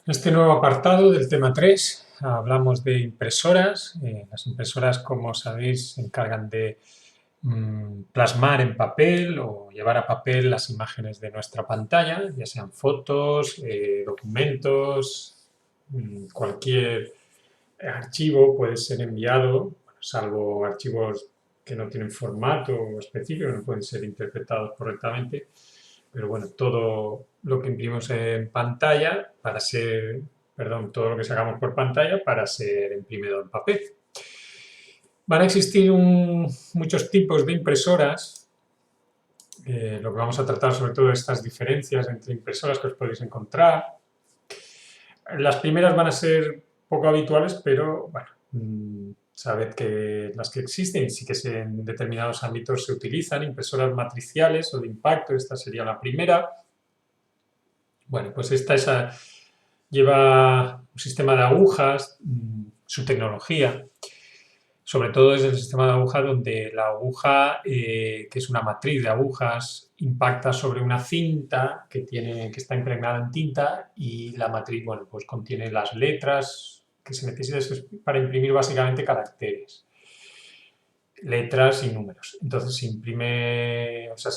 En este nuevo apartado del tema 3 hablamos de impresoras. Las impresoras, como sabéis, se encargan de plasmar en papel o llevar a papel las imágenes de nuestra pantalla, ya sean fotos, documentos, cualquier archivo puede ser enviado, bueno, salvo archivos que no tienen formato específico, no pueden ser interpretados correctamente. Pero bueno, todo lo que imprimimos en pantalla para ser, perdón, todo lo que sacamos por pantalla para ser imprimido en papel. Van a existir muchos tipos de impresoras. Lo que vamos a tratar sobre todo es estas diferencias entre impresoras que os podéis encontrar. Las primeras van a ser poco habituales, pero bueno, sabed que las que existen sí que en determinados ámbitos se utilizan, impresoras matriciales o de impacto, esta sería la primera. Bueno, pues esta lleva un sistema de agujas, su tecnología, sobre todo es el sistema de aguja donde la aguja, que es una matriz de agujas, impacta sobre una cinta que está impregnada en tinta y la matriz, bueno, pues contiene las letras que se necesitan para imprimir básicamente caracteres, letras y números. Entonces se imprime, o sea,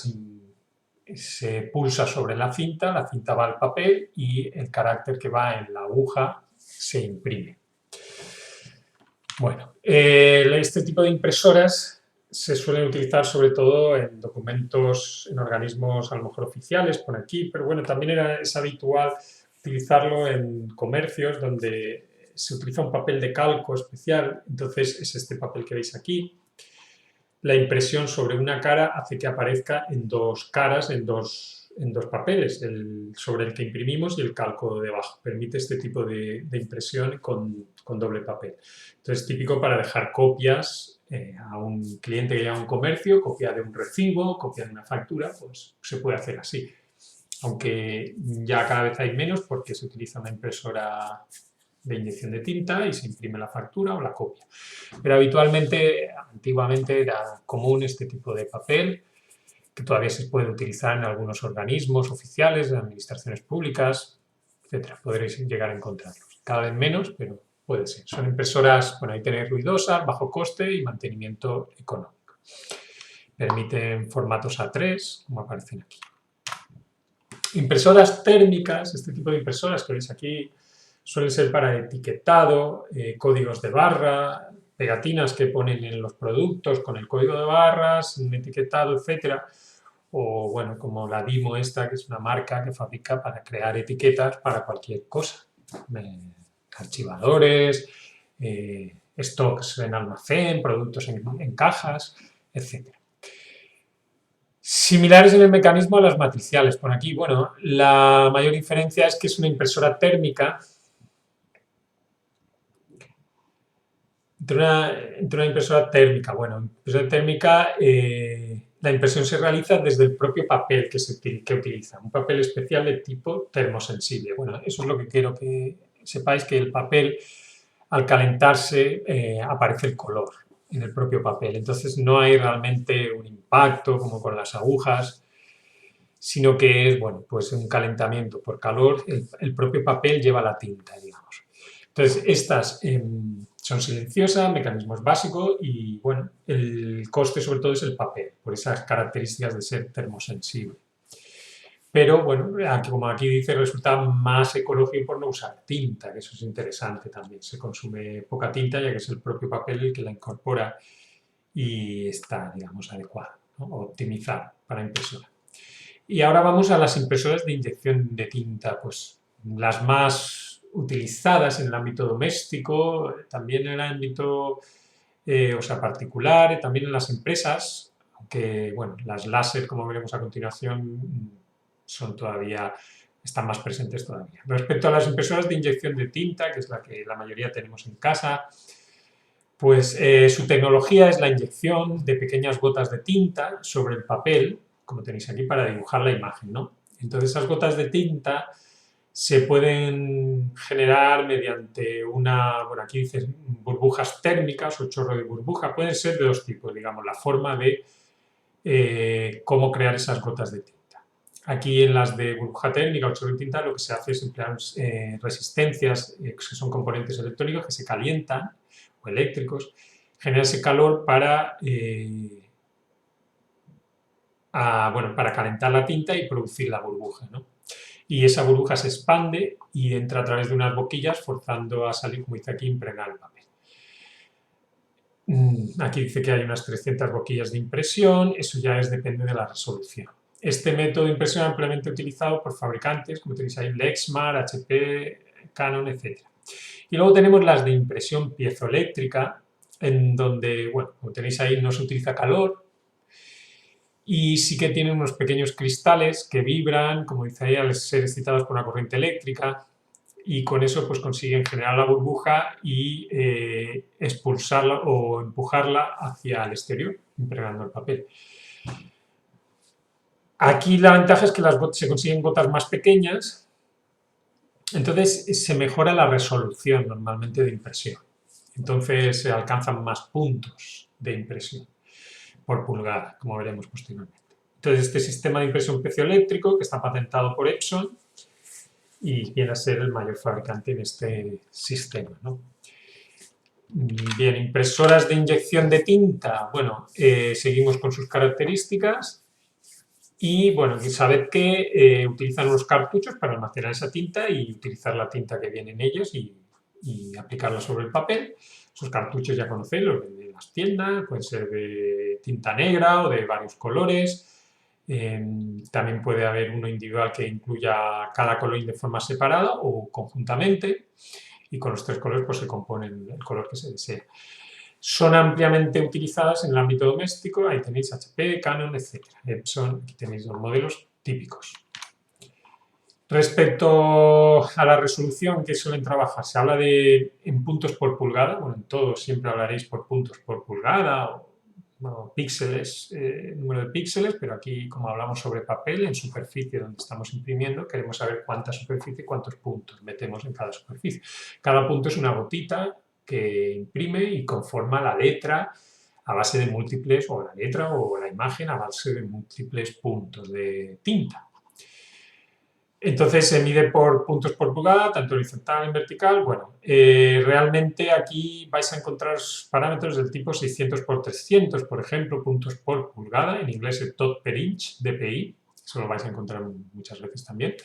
se pulsa sobre la cinta va al papel y el carácter que va en la aguja se imprime. Bueno, este tipo de impresoras se suelen utilizar sobre todo en documentos, en organismos a lo mejor oficiales, por aquí, pero bueno, también es habitual utilizarlo en comercios donde se utiliza un papel de calco especial, entonces es este papel que veis aquí. La impresión sobre una cara hace que aparezca en dos caras, en dos papeles, sobre el que imprimimos y el calco debajo. Permite este tipo de impresión con doble papel. Entonces, típico para dejar copias a un cliente que llega a un comercio, copia de un recibo, copia de una factura, pues se puede hacer así. Aunque ya cada vez hay menos porque se utiliza una impresora de inyección de tinta y se imprime la factura o la copia. Pero habitualmente, antiguamente era común este tipo de papel, que todavía se puede utilizar en algunos organismos oficiales, de administraciones públicas, etcétera. Podréis llegar a encontrarlos. Cada vez menos, pero puede ser. Son impresoras, bueno, ahí tenéis ruidosas, bajo coste y mantenimiento económico. Permiten formatos A3, como aparecen aquí. Impresoras térmicas, este tipo de impresoras que veis aquí, suelen ser para etiquetado, códigos de barra, pegatinas que ponen en los productos con el código de barras, un etiquetado, etcétera. O bueno, como la Dimo esta, que es una marca que fabrica para crear etiquetas para cualquier cosa. Archivadores, stocks en almacén, productos en cajas, etcétera. Similares en el mecanismo a las matriciales. Por aquí, bueno, la mayor diferencia es que es una impresora térmica. Entre una impresora térmica, bueno, impresora térmica, la impresión se realiza desde el propio papel que utiliza, un papel especial de tipo termosensible. Bueno, eso es lo que quiero que sepáis, que el papel, al calentarse, aparece el color en el propio papel. Entonces no hay realmente un impacto como con las agujas, sino que es, bueno, pues un calentamiento por calor, el propio papel lleva la tinta, digamos. Entonces, estas son silenciosas, mecanismos básicos y, bueno, el coste sobre todo es el papel, por esas características de ser termosensible. Pero, bueno, como aquí dice, resulta más ecológico por no usar tinta, que eso es interesante también. Se consume poca tinta ya que es el propio papel el que la incorpora y está, digamos, adecuado, ¿no? Optimizado para impresora. Y ahora vamos a las impresoras de inyección de tinta, pues las más utilizadas en el ámbito doméstico, también en el ámbito particular, también en las empresas, aunque bueno, las láser, como veremos a continuación, están más presentes todavía. Respecto a las impresoras de inyección de tinta, que es la que la mayoría tenemos en casa, pues su tecnología es la inyección de pequeñas gotas de tinta sobre el papel, como tenéis aquí, para dibujar la imagen, ¿no? Entonces esas gotas de tinta se pueden generar mediante bueno, aquí dice burbujas térmicas o chorro de burbuja, pueden ser de dos tipos, digamos, la forma de cómo crear esas gotas de tinta. Aquí en las de burbuja térmica o chorro de tinta lo que se hace es emplear resistencias, que son componentes electrónicos que se calientan, o eléctricos, genera ese calor para, bueno, para calentar la tinta y producir la burbuja, ¿no? Y esa burbuja se expande y entra a través de unas boquillas forzando a salir, como dice aquí, impregnar el papel. Aquí dice que hay unas 300 boquillas de impresión, eso ya depende de la resolución. Este método de impresión es ampliamente utilizado por fabricantes, como tenéis ahí, Lexmark, HP, Canon, etc. Y luego tenemos las de impresión piezoeléctrica, en donde, bueno, como tenéis ahí, no se utiliza calor y sí que tienen unos pequeños cristales que vibran, como dice ahí, al ser excitados por una corriente eléctrica, y con eso pues consiguen generar la burbuja y expulsarla o empujarla hacia el exterior, impregnando el papel. Aquí la ventaja es que se consiguen gotas más pequeñas, entonces se mejora la resolución normalmente de impresión. Entonces se alcanzan más puntos de impresión por pulgada, como veremos posteriormente. Entonces este sistema de impresión piezoeléctrico, que está patentado por Epson, y viene a ser el mayor fabricante en este sistema, ¿no? Bien, impresoras de inyección de tinta, bueno, seguimos con sus características y, bueno, sabed que utilizan unos cartuchos para almacenar esa tinta y utilizar la tinta que viene en ellos y aplicarla sobre el papel. Esos cartuchos ya conocéis, los de las tiendas, pueden ser de tinta negra o de varios colores. También puede haber uno individual que incluya cada color de forma separada o conjuntamente, y con los tres colores pues se componen el color que se desea. Son ampliamente utilizadas en el ámbito doméstico, ahí tenéis HP, Canon, etc. Epson, aquí tenéis los modelos típicos. Respecto a la resolución que suelen trabajar, se habla en puntos por pulgada, bueno, en todos siempre hablaréis por puntos por pulgada o píxeles, número de píxeles, pero aquí, como hablamos sobre papel, en superficie donde estamos imprimiendo, queremos saber cuánta superficie y cuántos puntos metemos en cada superficie. Cada punto es una gotita que imprime y conforma la letra a base de múltiples, o la letra o la imagen a base de múltiples puntos de tinta. Entonces se mide por puntos por pulgada, tanto horizontal como vertical. Bueno, realmente aquí vais a encontrar parámetros del tipo 600 por 300, por ejemplo, puntos por pulgada, en inglés el dot per inch, DPI, eso lo vais a encontrar muchas veces también.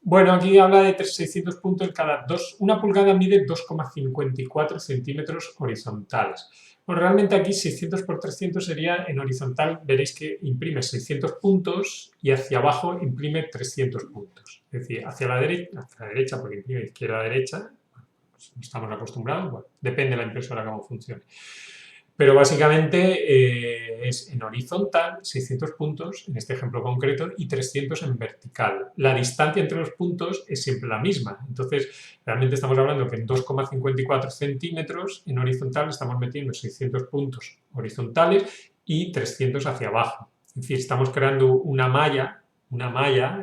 Bueno, aquí habla de 600 puntos cada una pulgada mide 2,54 centímetros horizontales. Bueno, realmente aquí 600 por 300 sería en horizontal, veréis que imprime 600 puntos y hacia abajo imprime 300 puntos. Es decir, hacia la derecha porque imprime de izquierda a derecha, pues no estamos acostumbrados, bueno, depende de la impresora cómo funcione. Pero básicamente es en horizontal 600 puntos, en este ejemplo concreto, y 300 en vertical. La distancia entre los puntos es siempre la misma. Entonces, realmente estamos hablando que en 2,54 centímetros en horizontal estamos metiendo 600 puntos horizontales y 300 hacia abajo. Es decir, estamos creando una malla,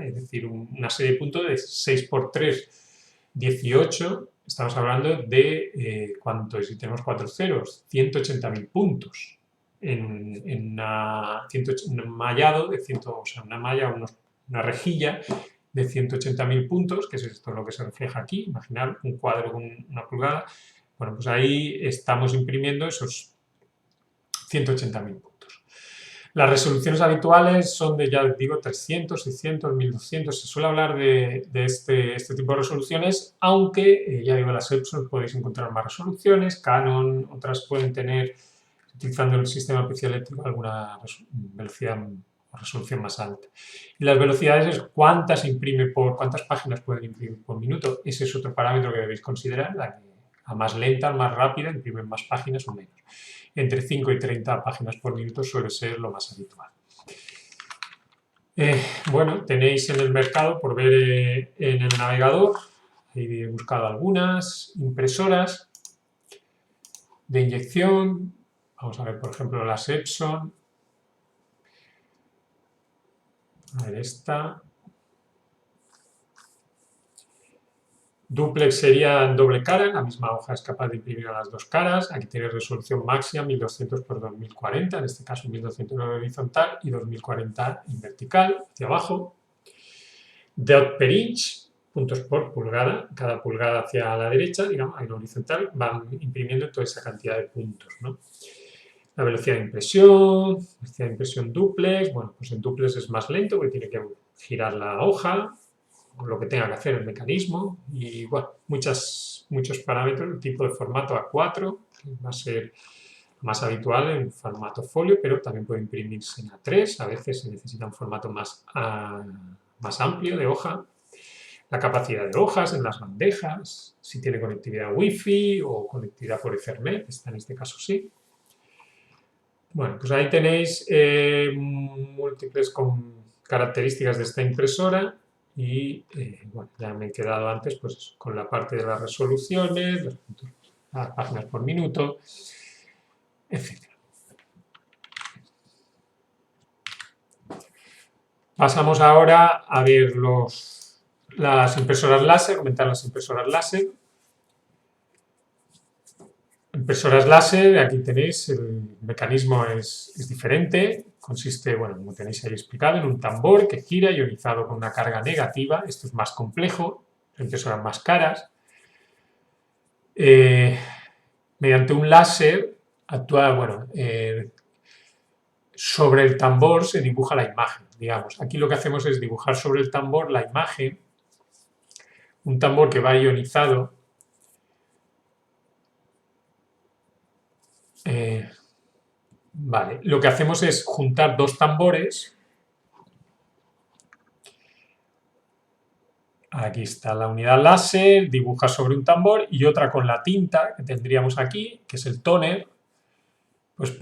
es decir, una serie de puntos de 6 por 3, 18. Estamos hablando de, ¿cuánto es? Si tenemos 4 ceros, 180.000 puntos en un mallado de o sea, una malla, una rejilla de 180.000 puntos, que es esto lo que se refleja aquí. Imaginar un cuadro con una pulgada. Bueno, pues ahí estamos imprimiendo esos 180.000 puntos. Las resoluciones habituales son de, ya os digo, 300, 600, 1200. Se suele hablar de este tipo de resoluciones, aunque, ya digo, las Epson podéis encontrar más resoluciones. Canon, otras pueden tener, utilizando el sistema piezoeléctrico, alguna velocidad o resolución más alta. Y las velocidades es cuántas páginas pueden imprimir por minuto. Ese es otro parámetro que debéis considerar, a más lenta, más rápida, imprimen más páginas o menos. Entre 5 y 30 páginas por minuto suele ser lo más habitual. Bueno, tenéis en el mercado, por ver en el navegador, he buscado algunas impresoras de inyección. Vamos a ver, por ejemplo, las Epson. A ver, esta. Duplex sería en doble cara, la misma hoja es capaz de imprimir a las dos caras. Aquí tiene resolución máxima 1200 por 2040, en este caso 1200 en horizontal y 2040 en vertical, hacia abajo. Dot per inch, puntos por pulgada, cada pulgada hacia la derecha, digamos, en horizontal, van imprimiendo toda esa cantidad de puntos, ¿no? La velocidad de impresión duplex, bueno, pues en duplex es más lento porque tiene que girar la hoja, lo que tenga que hacer el mecanismo y, bueno, muchos parámetros. El tipo de formato A4, que va a ser más habitual en formato folio, pero también puede imprimirse en A3, a veces se necesita un formato más amplio de hoja. La capacidad de hojas en las bandejas, si tiene conectividad Wi-Fi o conectividad por Ethernet, está en este caso sí. Bueno, pues ahí tenéis múltiples características de esta impresora y bueno, ya me he quedado antes pues con la parte de las resoluciones, las páginas por minuto, etc. Pasamos ahora a ver las impresoras láser, comentar las impresoras láser. Impresoras láser, aquí tenéis, el mecanismo es diferente, consiste, bueno, como tenéis ahí explicado, en un tambor que gira ionizado con una carga negativa. Esto es más complejo, impresoras más caras. Mediante un láser actúa, bueno, sobre el tambor se dibuja la imagen, digamos. Aquí lo que hacemos es dibujar sobre el tambor la imagen, un tambor que va ionizado. Vale, lo que hacemos es juntar dos tambores. Aquí está la unidad láser, dibuja sobre un tambor y otra con la tinta que tendríamos aquí, que es el tóner, pues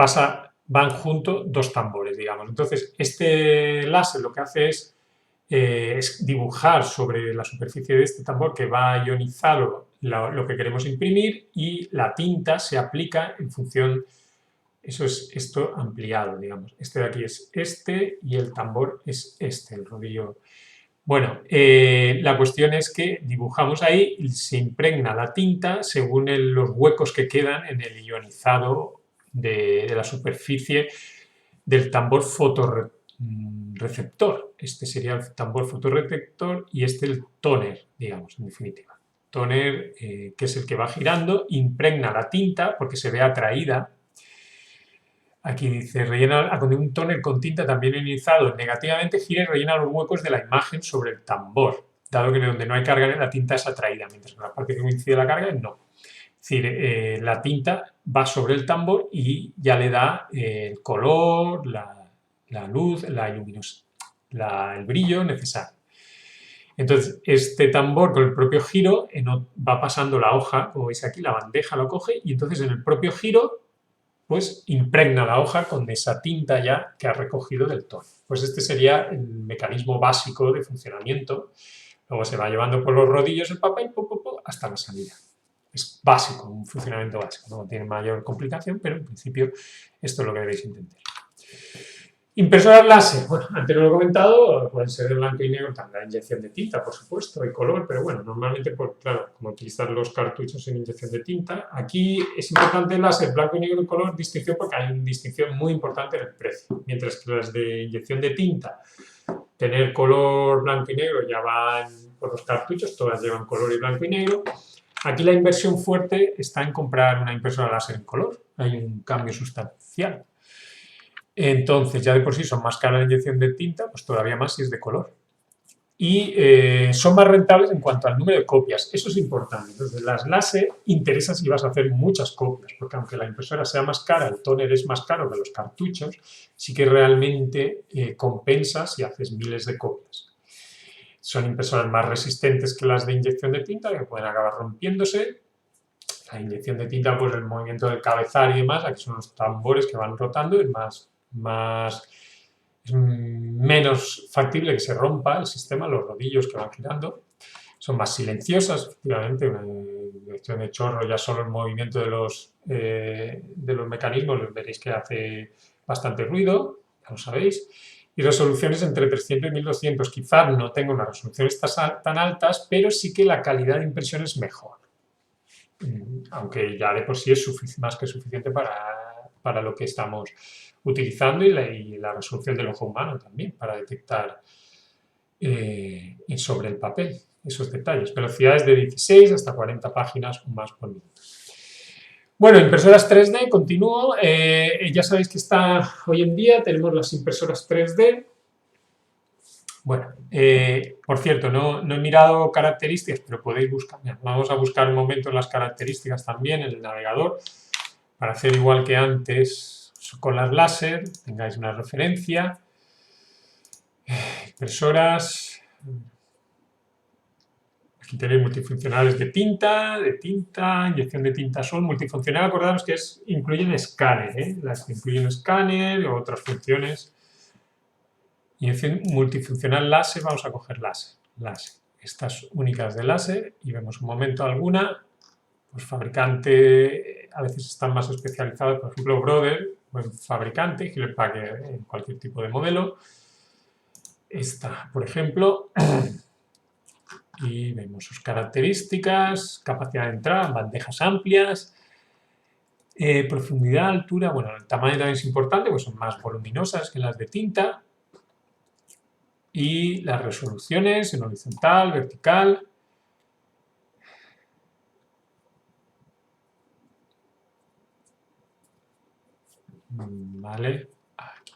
van juntos dos tambores, digamos. Entonces, este láser lo que hace es dibujar sobre la superficie de este tambor que va ionizado lo que queremos imprimir y la tinta se aplica en función. Eso es esto ampliado, digamos. Este de aquí es este y el tambor es este, el rodillo. Bueno, la cuestión es que dibujamos ahí y se impregna la tinta según los huecos que quedan en el ionizado de la superficie del tambor fotorreceptor. Este sería el tambor fotorreceptor y este el tóner, digamos, en definitiva. Tóner, que es el que va girando, impregna la tinta porque se ve atraída. Aquí dice, rellena con un tóner con tinta también ionizado negativamente, gira y rellena los huecos de la imagen sobre el tambor, dado que donde no hay carga la tinta es atraída, mientras que en la parte que coincide la carga no. Es decir, la tinta va sobre el tambor y ya le da el color, la luz, la luminosidad, el brillo necesario. Entonces, este tambor con el propio giro va pasando la hoja, como veis aquí, la bandeja lo coge y entonces en el propio giro pues impregna la hoja con esa tinta ya que ha recogido del tono. Pues este sería el mecanismo básico de funcionamiento. Luego se va llevando por los rodillos el papel hasta la salida. Es básico, un funcionamiento básico. No tiene mayor complicación, pero en principio esto es lo que debéis entender. Impresoras láser, bueno, antes lo he comentado, pueden ser de blanco y negro, también la inyección de tinta, por supuesto, y color, pero bueno, normalmente, claro, como utilizar los cartuchos en inyección de tinta, aquí es importante el láser blanco y negro y color, distinción, porque hay una distinción muy importante en el precio, mientras que las de inyección de tinta, tener color blanco y negro ya van por los cartuchos, todas llevan color y blanco y negro. Aquí la inversión fuerte está en comprar una impresora láser en color, hay un cambio sustancial. Entonces, ya de por sí son más caras la inyección de tinta, pues todavía más si es de color. Y son más rentables en cuanto al número de copias. Eso es importante. Entonces, las láser interesa si vas a hacer muchas copias, porque aunque la impresora sea más cara, el tóner es más caro que los cartuchos, sí que realmente compensa si haces miles de copias. Son impresoras más resistentes que las de inyección de tinta, que pueden acabar rompiéndose. La inyección de tinta, pues el movimiento del cabezal y demás, aquí son los tambores que van rotando, es menos factible que se rompa el sistema, los rodillos que van girando. Son más silenciosas, efectivamente, una inyección de chorro, ya solo el movimiento de los mecanismos veréis que hace bastante ruido, ya lo sabéis. y resoluciones entre 300 y 1200. Quizás no tengo unas resoluciones tan altas, pero sí que la calidad de impresión es mejor. Aunque ya de por sí es más que suficiente para lo que estamos utilizando y la resolución del ojo humano también para detectar sobre el papel esos detalles. Velocidades de 16 hasta 40 páginas o más por minuto. Bueno, impresoras 3D, continúo. Ya sabéis que hoy en día tenemos las impresoras 3D. Bueno, por cierto, no he mirado características, pero podéis buscar. Mira, vamos a buscar un momento las características también en el navegador para hacer igual que antes con las láser, tengáis una referencia. Impresoras. Aquí tenéis multifuncionales de tinta, inyección de tinta sol, multifuncional, acordaros que incluyen escáner, las que incluyen escáner o otras funciones. Inyección multifuncional láser, vamos a coger láser. Estas únicas de láser y vemos un momento alguna, pues fabricante, a veces están más especializados, por ejemplo Brother, buen fabricante, Hewlett Packard en cualquier tipo de modelo. Esta, por ejemplo, y vemos sus características, capacidad de entrada, bandejas amplias, profundidad, altura, bueno, el tamaño también es importante, pues son más voluminosas que las de tinta. Y las resoluciones en horizontal, vertical. Vale. Aquí.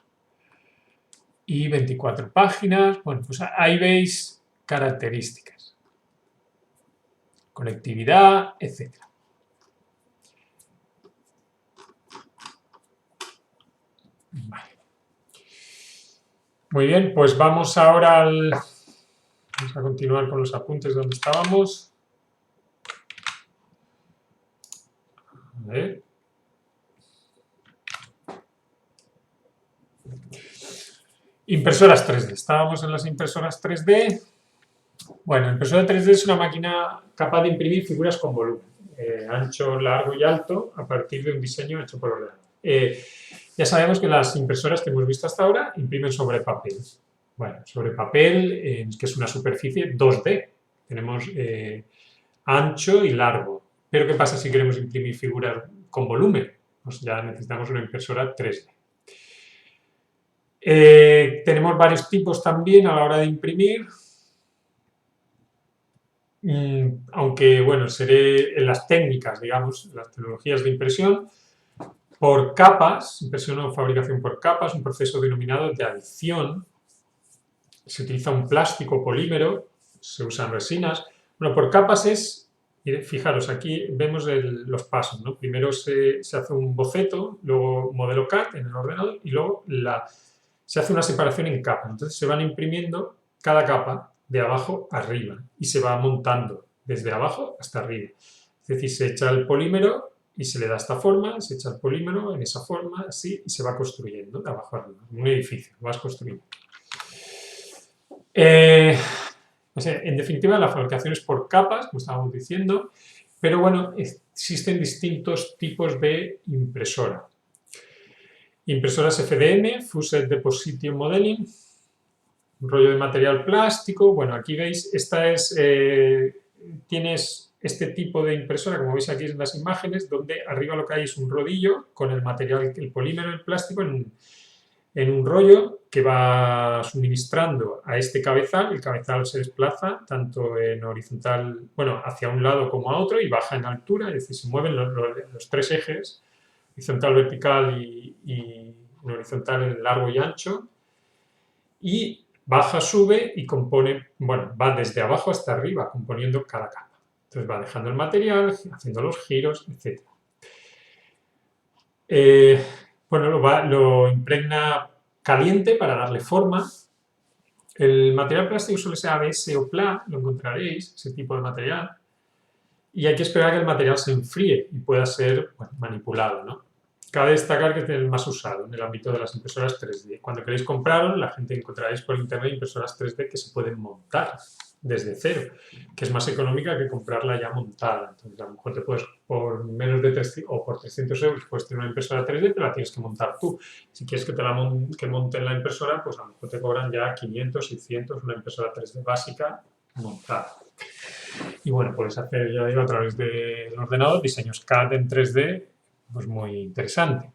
Y 24 páginas. Bueno, pues ahí veis características. Conectividad, etc. Vale. Muy bien, pues vamos ahora vamos a continuar con los apuntes donde estábamos. A ver. Impresoras 3D. Estábamos en las impresoras 3D. Bueno, impresora 3D es una máquina capaz de imprimir figuras con volumen, ancho, largo y alto, a partir de un diseño hecho por ordenador. Ya sabemos que las impresoras que hemos visto hasta ahora imprimen sobre papel. Bueno, sobre papel, que es una superficie 2D. Tenemos ancho y largo. Pero ¿qué pasa si queremos imprimir figuras con volumen? Pues ya necesitamos una impresora 3D. Tenemos varios tipos también a la hora de imprimir. Aunque, bueno, seré en las técnicas, digamos, las tecnologías de impresión, por capas, impresión o fabricación por capas, un proceso denominado de adición. Se utiliza un plástico polímero, se usan resinas. Bueno, por capas fijaros, aquí vemos los pasos, ¿no? Primero se hace un boceto, luego modelo CAD en el ordenador y luego se hace una separación en capas. Entonces se van imprimiendo cada capa de abajo arriba y se va montando desde abajo hasta arriba. Es decir, se echa el polímero y se le da esta forma, se echa el polímero en esa forma, así, y se va construyendo de abajo arriba. Un edificio, lo vas construyendo. O sea, en definitiva, la fabricación es por capas, como estábamos diciendo, pero bueno, existen distintos tipos de impresora. Impresoras FDM, Fusion Deposition Modeling, un rollo de material plástico. Bueno, aquí veis, tienes este tipo de impresora, como veis aquí en las imágenes, donde arriba lo que hay es un rodillo con el material, el polímero, el plástico, en un rollo que va suministrando a este cabezal. El cabezal se desplaza tanto en horizontal, bueno, hacia un lado como a otro y baja en altura, es decir, se mueven los tres ejes, horizontal, vertical y horizontal en largo y ancho, y baja, sube y compone, bueno, va desde abajo hasta arriba componiendo cada capa. Entonces va dejando el material, haciendo los giros, etc. Bueno, lo impregna caliente para darle forma. El material plástico suele ser ABS o PLA, lo encontraréis, ese tipo de material. Y hay que esperar a que el material se enfríe y pueda ser manipulado, ¿no? Cabe destacar que es el más usado en el ámbito de las impresoras 3D. Cuando queréis comprarlo, la gente encontraréis por internet impresoras 3D que se pueden montar. desde cero, que es más económica que comprarla ya montada. Entonces, a lo mejor te puedes, por menos de 300 o por 300 euros, puedes tener una impresora 3D, pero la tienes que montar tú. Si quieres que te la que monten la impresora, pues a lo mejor te cobran ya 500, 600, una impresora 3D básica montada. Y bueno, puedes hacer, ya digo, a través del ordenador, diseños CAD en 3D, pues muy interesante.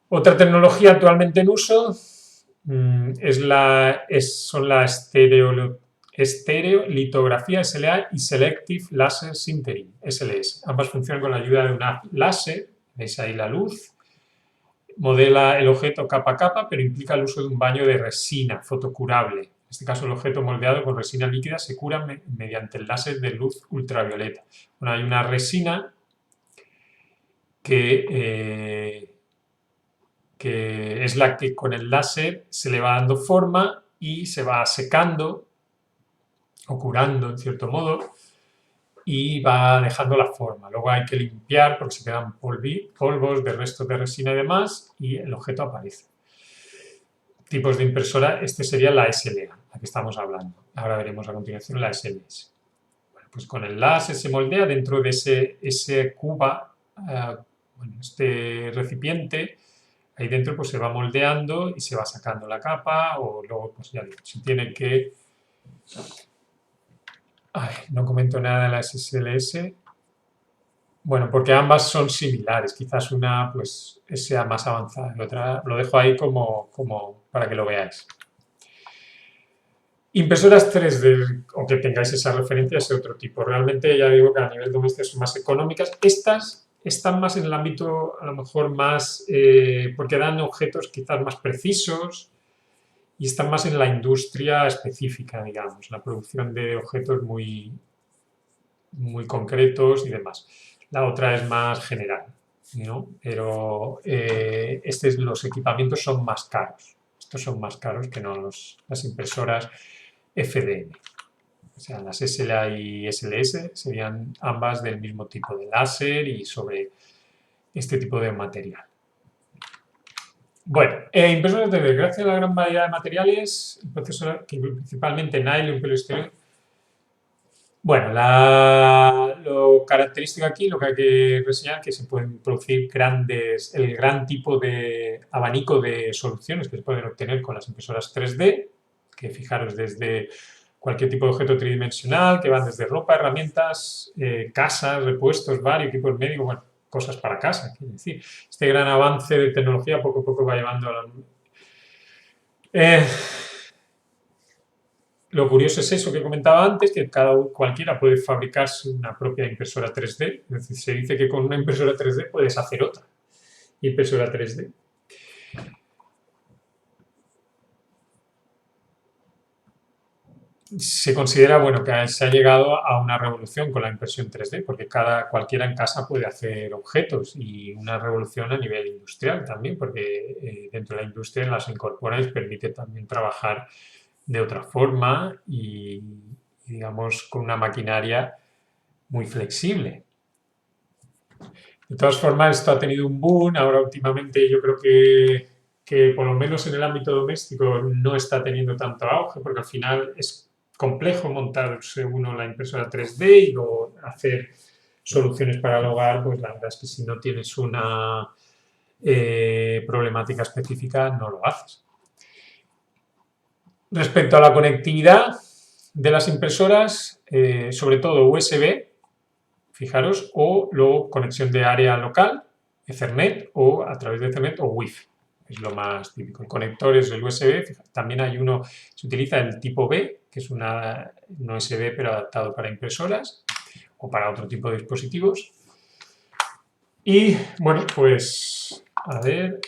Otra tecnología actualmente en uso son la estereolitografía SLA y Selective Laser Sintering, SLS. Ambas funcionan con la ayuda de una láser, veis ahí la luz, modela el objeto capa a capa, pero implica el uso de un baño de resina fotocurable. En este caso, el objeto moldeado con resina líquida se cura mediante el láser de luz ultravioleta. Bueno, hay una resina que es la que con el láser se le va dando forma y se va secando o curando en cierto modo y va dejando la forma. Luego hay que limpiar porque se quedan polvos de restos de resina y demás y el objeto aparece. Tipos de impresora, este sería la SLA, la que estamos hablando. Ahora veremos a continuación la SLS. Bueno, pues con el láser se moldea dentro de ese cuba, este recipiente. Ahí dentro pues se va moldeando y se va sacando la capa o luego pues ya digo, se tiene que... no comento nada de la SLS. Bueno, porque ambas son similares. Quizás una pues sea más avanzada. La otra lo dejo ahí como para que lo veáis. Impresoras 3D, o que tengáis esa referencia, es otro tipo. Realmente ya digo que a nivel doméstico son más económicas. Estas están más en el ámbito, a lo mejor más, porque dan objetos quizás más precisos y están más en la industria específica, digamos, la producción de objetos muy, muy concretos y demás. La otra es más general, ¿no? Pero los equipamientos son más caros. Estos son más caros que no las impresoras FDM. O sea, las SLA y SLS serían ambas del mismo tipo de láser y sobre este tipo de material. Bueno, impresoras 3D, gracias a la gran variedad de materiales, el proceso que principalmente nylon y poliestireno. Bueno, lo característico aquí, lo que hay que reseñar, es que se pueden producir el gran tipo de abanico de soluciones que se pueden obtener con las impresoras 3D, que fijaros desde cualquier tipo de objeto tridimensional, que van desde ropa, herramientas, casas, repuestos, varios equipos médicos, bueno, cosas para casa, quiero decir. Este gran avance de tecnología poco a poco va llevando a la... Lo curioso es eso que comentaba antes, que cualquiera puede fabricarse una propia impresora 3D. Es decir, se dice que con una impresora 3D puedes hacer otra impresora 3D. Se considera, bueno, que se ha llegado a una revolución con la impresión 3D, porque cualquiera en casa puede hacer objetos y una revolución a nivel industrial también, porque dentro de la industria las incorpora y permite también trabajar de otra forma y, digamos, con una maquinaria muy flexible. De todas formas, esto ha tenido un boom. Ahora, últimamente, yo creo que por lo menos en el ámbito doméstico no está teniendo tanto auge, porque al final es complejo montarse uno la impresora 3D y luego hacer soluciones para el hogar, pues la verdad es que si no tienes una problemática específica, no lo haces. Respecto a la conectividad de las impresoras, sobre todo USB, fijaros, o luego conexión de área local, Ethernet, o a través de Ethernet o Wi-Fi. Es lo más típico. El conector es el USB, fíjate, también hay uno, se utiliza el tipo B, que es un USB pero adaptado para impresoras o para otro tipo de dispositivos. Y bueno, pues a ver,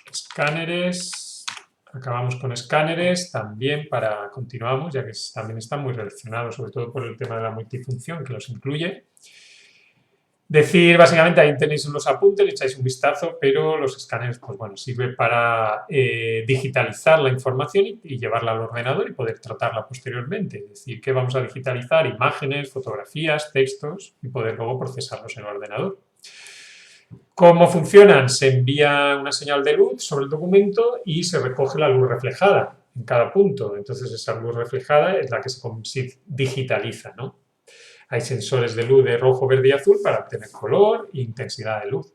escáneres, acabamos con escáneres también continuamos, ya que también están muy relacionados, sobre todo por el tema de la multifunción que los incluye. Decir, básicamente, ahí tenéis unos apuntes, le echáis un vistazo, pero los escáneres, pues bueno, sirve para digitalizar la información y llevarla al ordenador y poder tratarla posteriormente. Es decir, que vamos a digitalizar imágenes, fotografías, textos y poder luego procesarlos en el ordenador. ¿Cómo funcionan? Se envía una señal de luz sobre el documento y se recoge la luz reflejada. en cada punto. Entonces esa luz reflejada es la que se digitaliza, ¿no? Hay sensores de luz de rojo, verde y azul para obtener color e intensidad de luz.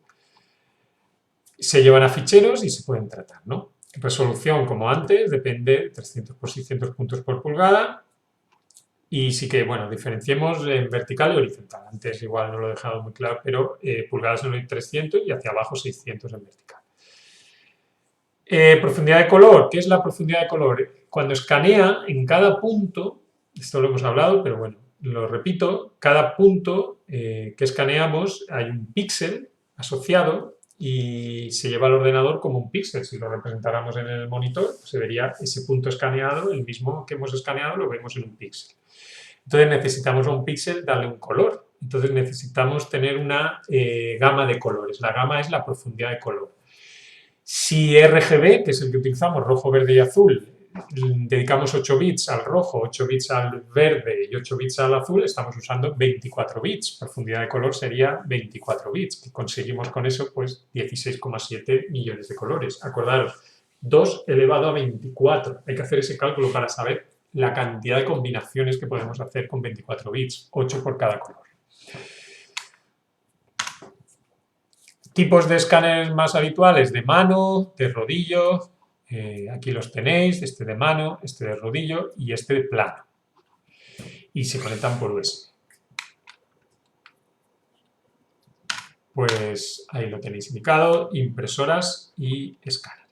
Se llevan a ficheros y se pueden tratar, ¿no? Resolución, como antes, depende de 300 por 600 puntos por pulgada. Y sí que, bueno, diferenciemos en vertical y horizontal. Antes igual no lo he dejado muy claro, pero pulgadas en 300 y hacia abajo 600 en vertical. Profundidad de color. ¿Qué es la profundidad de color? Cuando escanea en cada punto, esto lo hemos hablado, pero bueno, lo repito, cada punto que escaneamos hay un píxel asociado y se lleva al ordenador como un píxel. Si lo representáramos en el monitor, pues se vería ese punto escaneado, el mismo que hemos escaneado, lo vemos en un píxel. Entonces necesitamos a un píxel darle un color. Entonces necesitamos tener una gama de colores. La gama es la profundidad de color. Si RGB, que es el que utilizamos, rojo, verde y azul, dedicamos 8 bits al rojo, 8 bits al verde y 8 bits al azul, estamos usando 24 bits. Profundidad de color sería 24 bits, que conseguimos con eso pues 16,7 millones de colores. Acordaros, 2 elevado a 24. Hay que hacer ese cálculo para saber la cantidad de combinaciones que podemos hacer con 24 bits, 8 por cada color. Tipos de escáneres más habituales: de mano, de rodillo, aquí los tenéis, este de mano, este de rodillo y este de plano. Y se conectan por USB. Pues ahí lo tenéis indicado, impresoras y escáneres.